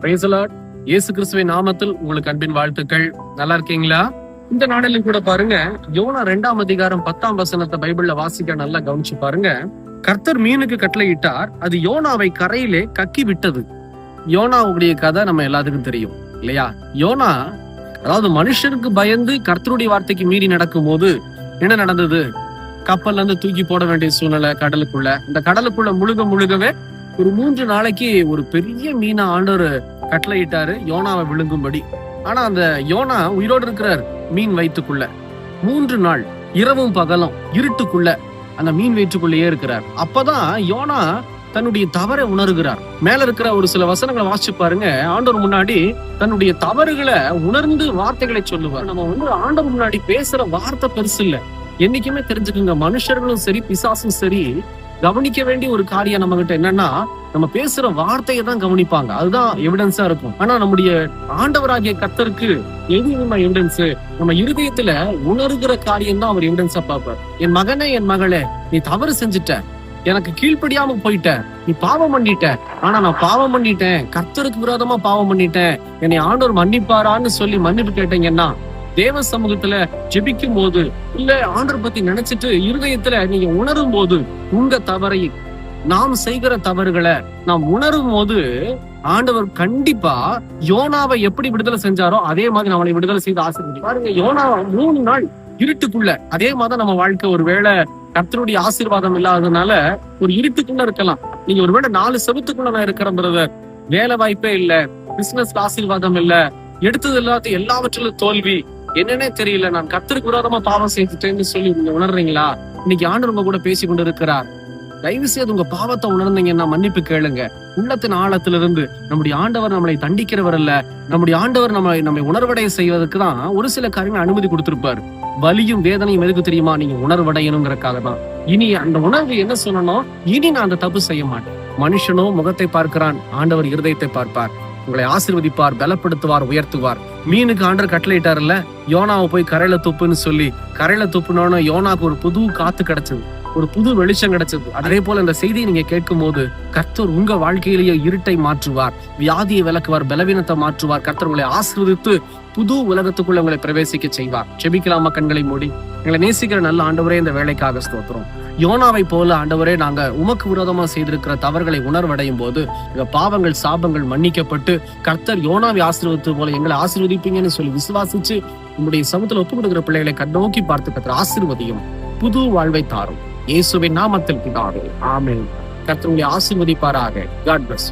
Praise the Lord. இயேசு கிறிஸ்துவின் நாமத்தில் உங்களுக்கு அன்பின் வாழ்த்துக்கள். நல்லா இருக்கீங்களா? இந்த நாளிலும் கூட பாருங்க, யோனா 2ஆம் அதிகாரம் 10ஆம் வசனத்தை பைபிள்ல வாசிக்க நல்லா கவனிச்சு பாருங்க. கர்த்தர் மீனுக்கு கட்டளையிட்டார், அது யோனாவை கரையிலே கக்கி விட்டது. யோனாவுடைய கதை நம்ம எல்லாத்துக்கும் தெரியும் இல்லையா? யோனா அதாவது மனுஷனுக்கு பயந்து கர்த்தருடைய வார்த்தைக்கு மீறி நடக்கும் போது என்ன நடந்தது? கப்பல்ல இருந்து தூக்கி போட வேண்டிய சூழ்நிலை கடலுக்குள்ள. இந்த கடலுக்குள்ள முழுகவே ஒரு 3 நாளைக்கு ஒரு பெரிய மீனை ஆண்டவர் கட்டளையிட்டாரு யோனாவை விழுங்கும்படி. ஆனா அந்த யோனா உயிரோடு இருக்கிறார் மீன் வயிற்றுக்குள்ள. 3 நாள் இரவும் பகலும் இருட்டுக்குள்ள அந்த மீன் வயிற்றுக்குள்ளேயே இருக்கிறார். அப்பதான் யோனா தன்னுடைய தவறை உணர்கிறார். மேல இருக்கிற ஒரு சில வசனங்களை வாசிச்சு பாருங்க. ஆண்டவர் முன்னாடி தன்னுடைய தவறுகளை உணர்ந்து வார்த்தைகளை சொல்லுவார். நம்ம ஆண்டவர் முன்னாடி பேசுற வார்த்தை பெருசு இல்ல. என்னைக்குமே தெரிஞ்சுக்கோங்க, மனுஷர்களும் சரி பிசாசும் சரி கவனிக்க வேண்டிய ஒரு காரியம் நம்ம கிட்ட என்னன்னா, நம்ம பேசுற வார்த்தையை தான் கவனிப்பாங்க. அதுதான் எவிடன்ஸா இருக்கும். ஆனா நம்முடைய ஆண்டவராகிய கர்த்தருக்கு எது நம்ம எவிடன்ஸ்? நம்ம இருதயத்துல உணர்கிற காரியம் தான் அவர் எவிடன்ஸா பார்ப்பார். என் மகனே, என் மகளே, நீ தவறு செஞ்சுட்ட, எனக்கு கீழ்ப்படியாம போயிட்ட, நீ பாவம் பண்ணிட்ட. ஆனா நான் பாவம் பண்ணிட்டேன், கர்த்தருக்கு விரோதமா பாவம் பண்ணிட்டேன், என்னை ஆண்டவர் மன்னிப்பாரான்னு சொல்லி மன்னிப்பு கேட்டீங்கன்னா, தேவ சமூகத்துல ஜெபிக்கும் போது, இல்ல ஆண்டவர் பத்தி நினைச்சிட்டு இருதயத்துல நீங்க உணரும் போது, உங்க தவறை, நாம் செய்கிற தவறுகளை நாம் உணரும் போது, ஆண்டவர் கண்டிப்பா யோனாவை எப்படி விடுதலை செஞ்சாரோ அதே மாதிரி நம்மளை விடுதலை செய்து ஆசீர்வதிப்பார். பாருங்க, யோனா 3 நாள் இருட்டுக்குள்ள. அதே மாதிரி நம்ம வாழ்க்கை ஒருவேளை கர்த்தருடைய ஆசீர்வாதம் இல்லாததுனால ஒரு இருட்டுக்குள்ள இருக்கலாம். நீங்க ஒருவேளை 4 செவத்துக்குள்ள நான் இருக்கிறேன் பிரதர், வேலை வாய்ப்பே இல்ல, பிசினஸ்ல ஆசீர்வாதம் இல்ல, எடுத்தது எல்லாவற்றிலும் தோல்வி, என்னன்னே தெரியல, நான் கர்த்தருக்கு விரோதமா பாவம் செய்துட்டேன்னு சொல்லி நீங்க உணர்றீங்களா? இன்னைக்கு ஆண்டவர் உங்க கூட பேசி கொண்டு இருக்கிறார். தயவு செய்து உங்க பாவத்தை உணர்ந்தீங்கன்னா மன்னிப்பு கேளுங்க. உள்ளத்தின் ஆழத்திலிருந்து நம்முடைய ஆண்டவர் நம்மளை தண்டிக்கிறவர் அல்ல. நம்முடைய ஆண்டவர் நம்மை உணர்வடைய செய்வதற்கு தான் ஒரு சில காரியங்கள் அனுமதி கொடுத்திருப்பாரு. வலியும் வேதனையும் எதுக்கு தெரியுமா? நீங்க உணர்வடையணுங்கிறதுக்காக தான். இனி அந்த உணர்வு என்ன சொல்லணும்? இனி நான் அந்த தப்பு செய்ய மாட்டேன். மனுஷனோ முகத்தை பார்க்கிறான், ஆண்டவர் இருதயத்தை பார்ப்பார். உங்களை ஆசீர்வதிப்பார், பலப்படுத்துவார், உயர்த்துவார். மீனுக்கு ஆண்டவர் கட்டளையிட்டார்ல, யோனாவை போய் கரையில துப்புன்னு சொல்லி, கரையில துப்புனோன்னு யோனாக்கு ஒரு புது காத்து கிடைச்சது, ஒரு புது வெளிச்சம் கிடைச்சது. அதே போல இந்த செய்தியை நீங்க கேட்கும் போது, கர்த்தர் உங்க வாழ்க்கையிலேயே இருட்டை மாற்றுவார், வியாதியை விலக்குவார், பலவீனத்தை மாற்றுவார். கர்த்தர் உங்களை ஆசீர்வதித்து புது உலகத்துக்குள்ள உங்களை பிரவேசிக்க செய்வார். செபிக்கலாமா? கண்களை மூடி. எங்களை நேசிக்கிற நல்ல ஆண்டவரே, இந்த வேலைக்காக ஸ்தோத்திரம். யோனாவை போல ஆண்டவரே, நாங்க உமக்கு விரோதமா செய்திருக்கிற தவறுகளை உணர்வடையும் போது எங்க பாவங்கள் சாபங்கள் மன்னிக்கப்பட்டு கர்த்தர் யோனாவை ஆசீர்வதித்து போல எங்களை ஆசீர்வதிப்பீங்கன்னு சொல்லி விசுவாசிச்சு உங்களுடைய சமூகத்துல ஒப்பு கொடுக்கிற பிள்ளைகளை கண்ணோக்கி பார்த்து கர்த்தர் ஆசீர்வதியும், புது வாழ்வை தாரும். இயேசுவின் நாமத்தில் பிதாவே, ஆமென். கர்த்தர் உங்களை ஆசீர்வதிப்பாராக. God plus.